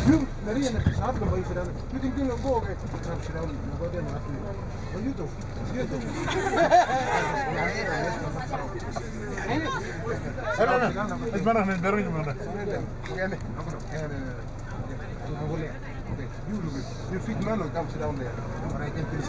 You, Maria, and the shop, you can do a go away. You do. Es para el berro mana. You feed man and come sit down there. But I can finish